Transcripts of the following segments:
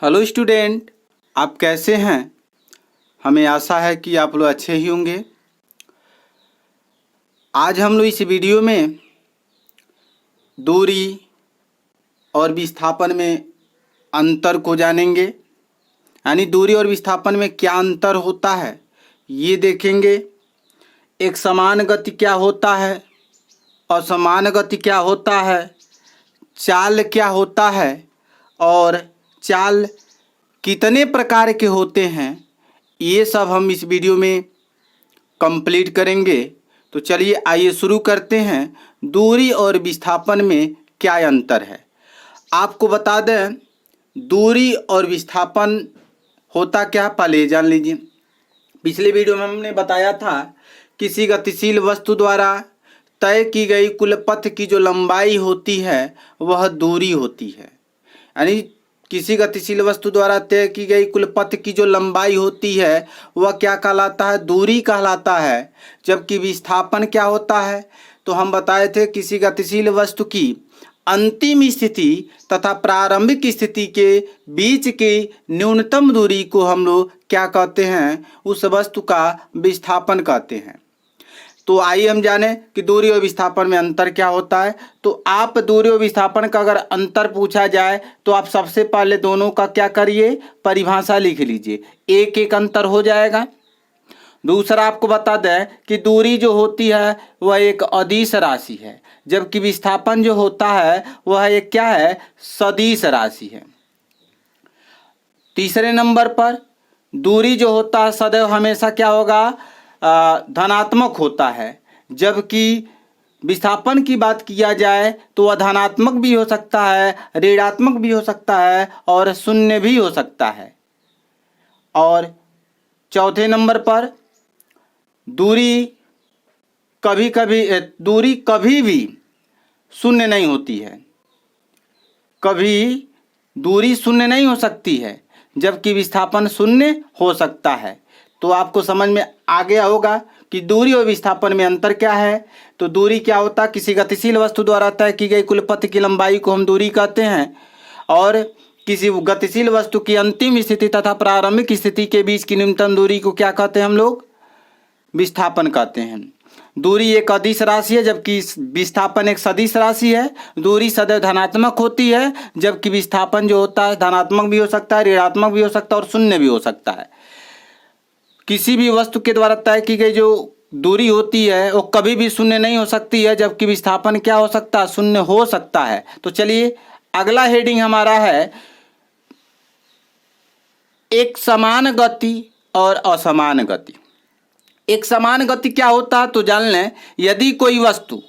Hello student, आप कैसे हैं। हमें आशा है कि आप लोग अच्छे ही होंगे। आज हम लोग इस वीडियो में दूरी और विस्थापन में अंतर को जानेंगे। यानी दूरी और विस्थापन में क्या अंतर होता है ये देखेंगे। एक समान गति क्या होता है, असमान गति क्या होता है, चाल क्या होता है और चाल कितने प्रकार के होते हैं, ये सब हम इस वीडियो में कंप्लीट करेंगे। तो चलिए आइए शुरू करते हैं। दूरी और विस्थापन में क्या अंतर है आपको बता दें। दूरी और विस्थापन होता क्या, पहले जान लीजिए। पिछले वीडियो में हमने बताया था किसी गतिशील वस्तु द्वारा तय की गई कुल पथ की जो लंबाई होती है वह दूरी होती है। यानी किसी गतिशील वस्तु द्वारा तय की गई कुल पथ की जो लंबाई होती है वह क्या कहलाता है, दूरी कहलाता है। जबकि विस्थापन क्या होता है, तो हम बताए थे किसी गतिशील वस्तु की अंतिम स्थिति तथा प्रारंभिक स्थिति के बीच की न्यूनतम दूरी को हम लोग क्या कहते हैं, उस वस्तु का विस्थापन कहते हैं। तो आइए हम जाने कि दूरी और विस्थापन में अंतर क्या होता है। तो आप दूरी और विस्थापन का अगर अंतर पूछा जाए तो आप सबसे पहले दोनों का क्या करिए, परिभाषा लिख लीजिए। एक एक अंतर हो जाएगा। दूसरा आपको बता दें कि दूरी जो होती है वह एक अदिश राशि है, जबकि विस्थापन जो होता है वह एक क्या है, सदिश राशि है। तीसरे नंबर पर दूरी जो होता है सदैव हमेशा क्या होगा, धनात्मक होता है। जबकि विस्थापन की बात किया जाए तो वह धनात्मक भी हो सकता है, ऋणात्मक भी हो सकता है और शून्य भी हो सकता है। और चौथे नंबर पर दूरी कभी भी शून्य नहीं होती है। कभी दूरी शून्य नहीं हो सकती है, जबकि विस्थापन शून्य हो सकता है। तो आपको समझ में आ गया होगा कि दूरी और विस्थापन में अंतर क्या है। तो दूरी क्या होता है, किसी गतिशील वस्तु द्वारा तय की गई कुल पथ की लंबाई को हम दूरी कहते हैं। और किसी गतिशील वस्तु की अंतिम स्थिति तथा प्रारंभिक स्थिति के बीच की न्यूनतम दूरी को क्या कहते हैं, हम लोग विस्थापन कहते हैं। दूरी एक अदिश राशि है, जबकि विस्थापन एक सदिश राशि है। दूरी सदैव धनात्मक होती है, जबकि विस्थापन जो होता है धनात्मक भी हो सकता है, ऋणात्मक भी हो सकता है और शून्य भी हो सकता है। किसी भी वस्तु के द्वारा तय की गई जो दूरी होती है वो कभी भी शून्य नहीं हो सकती है, जबकि विस्थापन क्या हो सकता है, शून्य हो सकता है। तो चलिए अगला हेडिंग हमारा है एक समान गति और असमान गति। एक समान गति क्या होता है तो जान लें। यदि कोई वस्तु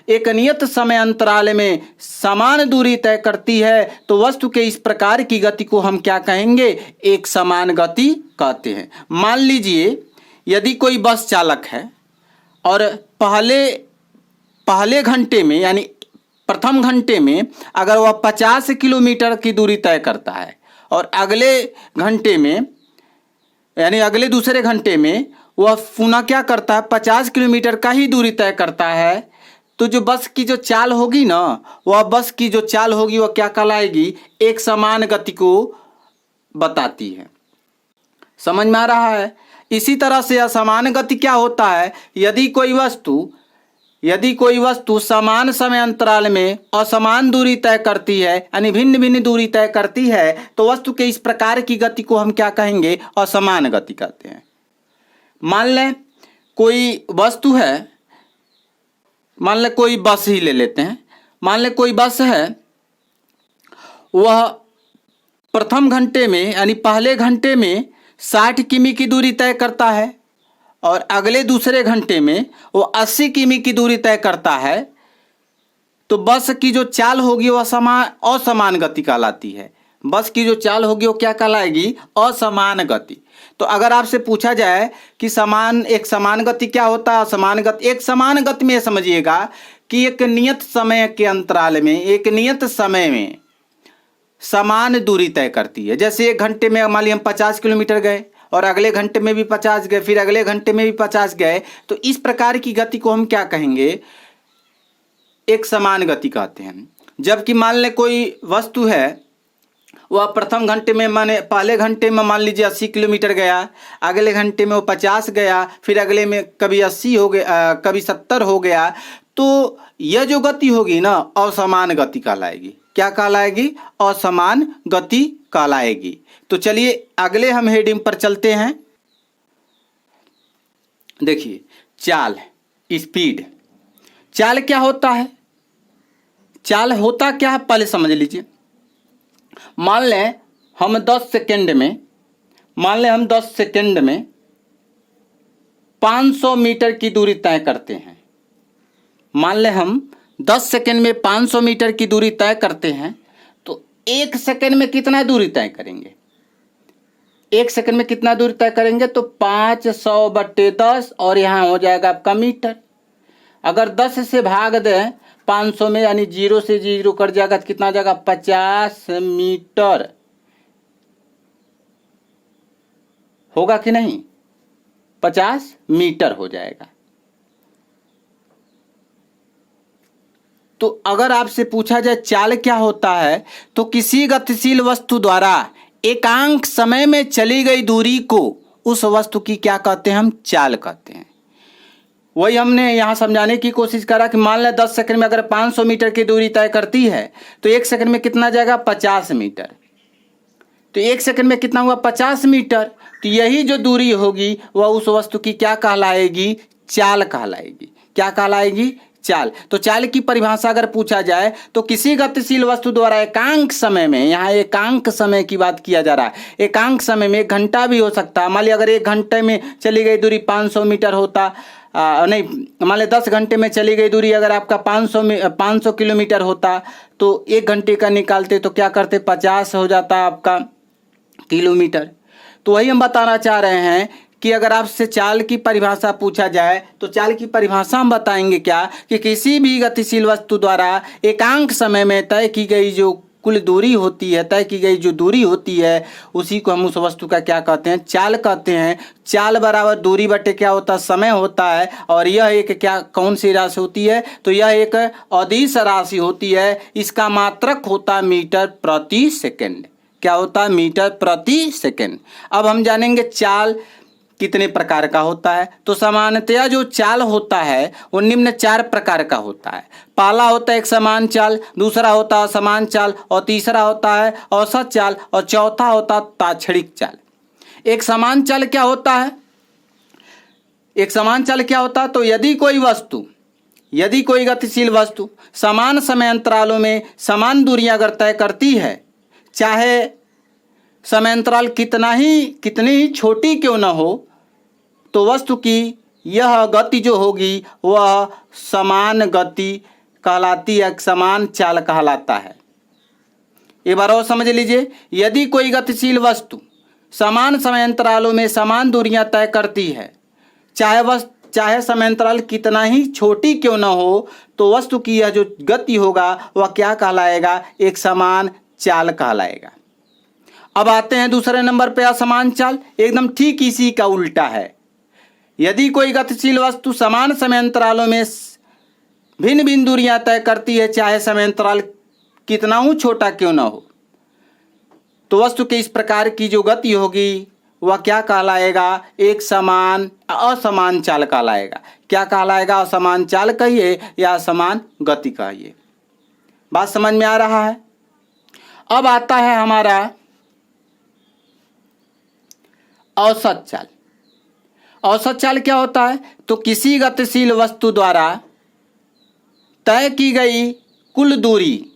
एक नियत समय अंतराल में समान दूरी तय करती है तो वस्तु के इस प्रकार की गति को हम क्या कहेंगे, एक समान गति कहते हैं। मान लीजिए यदि कोई बस चालक है और पहले घंटे में यानी प्रथम घंटे में अगर वह 50 किलोमीटर की दूरी तय करता है और अगले दूसरे घंटे में वह पुनः क्या करता है, 50 किलोमीटर का ही दूरी तय करता है, तो जो बस की जो चाल होगी ना, वह क्या कहलाएगी, एक समान गति को बताती है। समझ में आ रहा है। इसी तरह से असमान गति क्या होता है, यदि कोई वस्तु समान समय अंतराल में असमान दूरी तय करती है यानी भिन्न भिन्न दूरी तय करती है तो वस्तु के इस प्रकार की गति को हम क्या कहेंगे, असमान गति कहते हैं। मान लें कोई वस्तु है, मान लें कोई बस ही ले लेते हैं। मान लें कोई बस है, वह प्रथम घंटे में यानी पहले घंटे में 60 किमी की दूरी तय करता है और अगले दूसरे घंटे में वो 80 किमी की दूरी तय करता है। तो बस की जो चाल होगी वह असमान गति कहलाती है। बस की जो चाल होगी वो क्या कहलाएगी, असमान गति। तो अगर आपसे पूछा जाए कि एक समान गति क्या होता है, असमान गति। एक समान गति में समझिएगा कि एक नियत समय के अंतराल में, एक नियत समय में समान दूरी तय करती है। जैसे एक घंटे में मान लीजिए हम 50 किलोमीटर गए और अगले घंटे में भी 50 गए, फिर अगले घंटे में भी 50 गए, तो इस प्रकार की गति को हम क्या कहेंगे, एक समान गति कहते हैं। जबकि मान लें कोई वस्तु है, वह प्रथम घंटे में माने पहले घंटे में मान लीजिए 80 किलोमीटर गया, अगले घंटे में वो 50 गया, फिर अगले में कभी 80 हो गया, कभी 70 हो गया, तो यह जो गति होगी ना असमान गति कहलाएगी। क्या कहलाएगी? असमान गति कहलाएगी। तो चलिए अगले हम हेडिंग पर चलते हैं। देखिए चाल, स्पीड। चाल क्या होता है? चाल होता क्या है पहले समझ लीजिए। मान लें हम 10 सेकंड में 500 मीटर की दूरी तय करते हैं। मान लें हम 10 सेकंड में 500 मीटर की दूरी तय करते हैं, तो 1 सेकंड में कितना दूरी तय करेंगे? 1 सेकंड में कितना दूरी तय करेंगे? तो 500/10 और यहाँ हो जाएगा आपका मीटर। अगर 10 से भाग दें 500 में, यानी 0 से 0 कट जाएगा तो कितना आ जाएगा? 50 मीटर होगा कि नहीं? 50 मीटर हो जाएगा। तो अगर आपसे पूछा जाए चाल क्या होता है, तो किसी गतिशील वस्तु द्वारा एकांक समय में चली गई दूरी को उस वस्तु की क्या कहते हैं? हम चाल कहते हैं। वही हमने यहाँ समझाने की कोशिश करा कि मान लें 10 सेकंड में अगर 500 मीटर की दूरी तय करती है, तो 1 सेकंड में कितना जाएगा? 50 मीटर। तो 1 सेकंड में कितना हुआ? 50 मीटर। तो यही जो दूरी होगी वह उस वस्तु की क्या कहलाएगी? चाल कहलाएगी। क्या कहलाएगी? चाल। तो चाल की परिभाषा अगर पूछा जाए तो किसी गतिशील वस्तु द्वारा एकांक समय में, यहाँ एकांक समय की बात किया जा रहा है, एकांक समय में 1 घंटा भी हो सकता है। मान लिया अगर 1 घंटे में चली गई दूरी 500 मीटर होता, नहीं मान लें 10 घंटे में चली गई दूरी अगर आपका 500 किलोमीटर होता, तो 1 घंटे का निकालते तो क्या करते? 50 हो जाता आपका किलोमीटर। तो वही हम बताना चाह रहे हैं कि अगर आपसे चाल की परिभाषा पूछा जाए तो चाल की परिभाषा हम बताएंगे क्या कि किसी भी गतिशील वस्तु द्वारा एकांक समय में तय की गई जो कुल दूरी होती है, तय की गई जो दूरी होती है, उसी को हम उस वस्तु का क्या कहते हैं? चाल कहते हैं। चाल बराबर दूरी बटे क्या होता है? समय होता है। और यह एक क्या कौन सी राशि होती है? तो यह एक अदिश राशि होती है। इसका मात्रक होता है मीटर प्रति सेकंड। क्या होता है? मीटर प्रति सेकंड। अब हम जानेंगे चाल कितने प्रकार का होता है। तो सामान्यतया जो चाल होता है वो निम्न 4 प्रकार का होता है। पहला होता है एक समान चाल, दूसरा होता है असमान चाल, और तीसरा होता है औसत चाल, और चौथा होता है ताक्षणिक चाल। एक समान चाल क्या होता है? एक समान चाल क्या होता है? तो यदि कोई गतिशील वस्तु समान समय अंतरालों में समान दूरियां अगर तय करती है, चाहे समय अंतराल कितनी ही छोटी क्यों न हो, तो वस्तु की यह गति जो होगी वह समान गति कहलाती है, समान चाल कहलाता है। एक बार और समझ लीजिए, यदि कोई गतिशील वस्तु समान समय अंतरालों में समान दूरियां तय करती है, चाहे समय अंतराल कितना ही छोटी क्यों न हो, तो वस्तु की यह जो गति होगा वह क्या कहलाएगा? एक समान चाल कहलाएगा। अब आते हैं दूसरे नंबर पे असमान चाल। एकदम ठीक इसी का उल्टा है। यदि कोई गतिशील वस्तु समान समय अंतरालों में भिन्न भिन्न दूरियां तय करती है, चाहे समय अंतराल कितना ही छोटा क्यों न हो, तो वस्तु के इस प्रकार की जो गति होगी वह क्या कहलाएगा? एक असमान चाल कहलाएगा। क्या कहलाएगा? असमान चाल कहिए या असमान गति कहिए। बात समझ में आ रहा है? अब आता है हमारा औसत चाल। औसत चाल क्या होता है? तो किसी गतिशील वस्तु द्वारा तय की गई कुल दूरी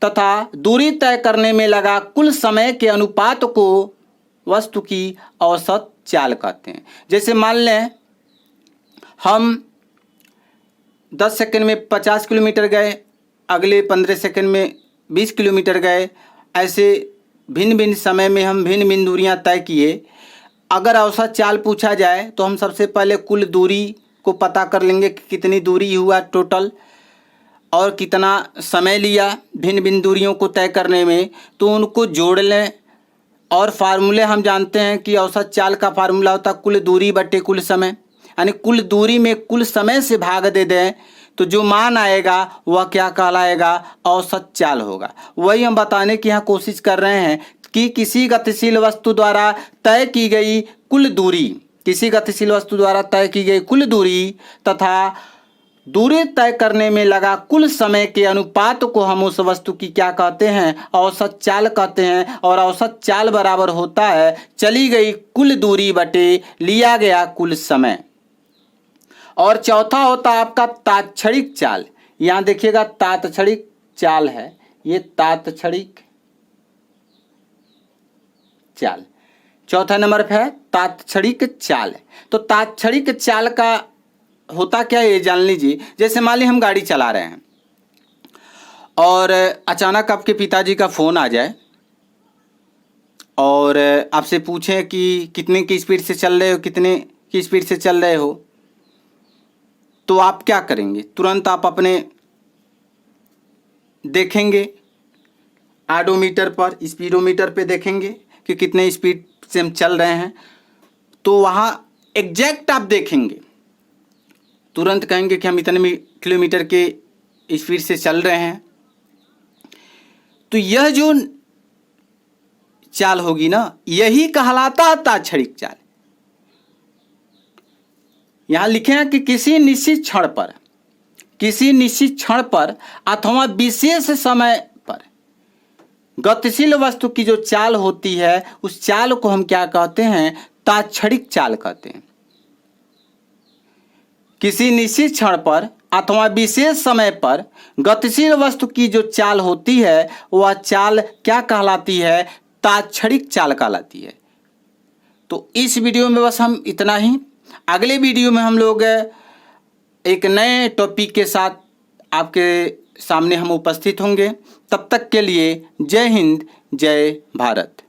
तथा दूरी तय करने में लगा कुल समय के अनुपात को वस्तु की औसत चाल कहते हैं। जैसे मान लें हम 10 सेकंड में 50 किलोमीटर गए, अगले 15 सेकंड में 20 किलोमीटर गए, ऐसे भिन्न भिन्न समय में हम भिन्न भिन्न दूरियां तय किए। अगर औसत चाल पूछा जाए तो हम सबसे पहले कुल दूरी को पता कर लेंगे कि कितनी दूरी हुआ टोटल और कितना समय लिया भिन्न भिन्न दूरियों को तय करने में, तो उनको जोड़ लें। और फार्मूले हम जानते हैं कि औसत चाल का फार्मूला होता है कुल दूरी बटे कुल समय, यानी कुल दूरी में कुल समय से भाग दे दें तो जो मान आएगा वह क्या कहलाएगा, औसत चाल होगा। वही हम बताने की यहाँ कोशिश कर रहे हैं कि किसी गतिशील वस्तु द्वारा तय की गई कुल दूरी, किसी गतिशील वस्तु द्वारा तय की गई कुल दूरी तथा दूरी तय करने में लगा कुल समय के अनुपात को हम उस वस्तु की क्या कहते हैं, औसत चाल कहते हैं। और औसत चाल बराबर होता है चली गई कुल दूरी बटे लिया गया कुल समय। और चौथा होता है आपका तात्क्षणिक चाल। यहाँ देखिएगा तात्क्षणिक चाल है, ये तात्क्षणिक चाल चौथा नंबर पे है तात्क्षणिक चाल। तो तात्क्षणिक चाल का होता क्या है ये जान लीजिए। जैसे मान ली हम गाड़ी चला रहे हैं और अचानक आपके पिताजी का फ़ोन आ जाए और आपसे पूछें कि कितने की स्पीड से चल रहे हो, कितने की स्पीड से चल रहे हो, तो आप क्या करेंगे? तुरंत आप अपने देखेंगे आडोमीटर पर, स्पीडोमीटर पे देखेंगे कि कितने स्पीड से हम चल रहे हैं, तो वहाँ एग्जैक्ट आप देखेंगे, तुरंत कहेंगे कि हम इतने किलोमीटर के स्पीड से चल रहे हैं। तो यह जो चाल होगी ना, यही कहलाता है तात्क्षणिक चाल। यहाँ लिखे हैं कि किसी निश्चित क्षण पर अथवा विशेष समय पर गतिशील वस्तु की जो चाल होती है उस चाल को हम क्या कहते हैं, तात्क्षणिक चाल कहते हैं। किसी निश्चित क्षण पर अथवा विशेष समय पर गतिशील वस्तु की जो चाल होती है वह चाल क्या कहलाती है, तात्क्षणिक चाल कहलाती है। तो इस वीडियो में बस हम इतना ही। अगले वीडियो में हम लोग एक नए टॉपिक के साथ आपके सामने हम उपस्थित होंगे। तब तक के लिए जय हिंद, जय भारत।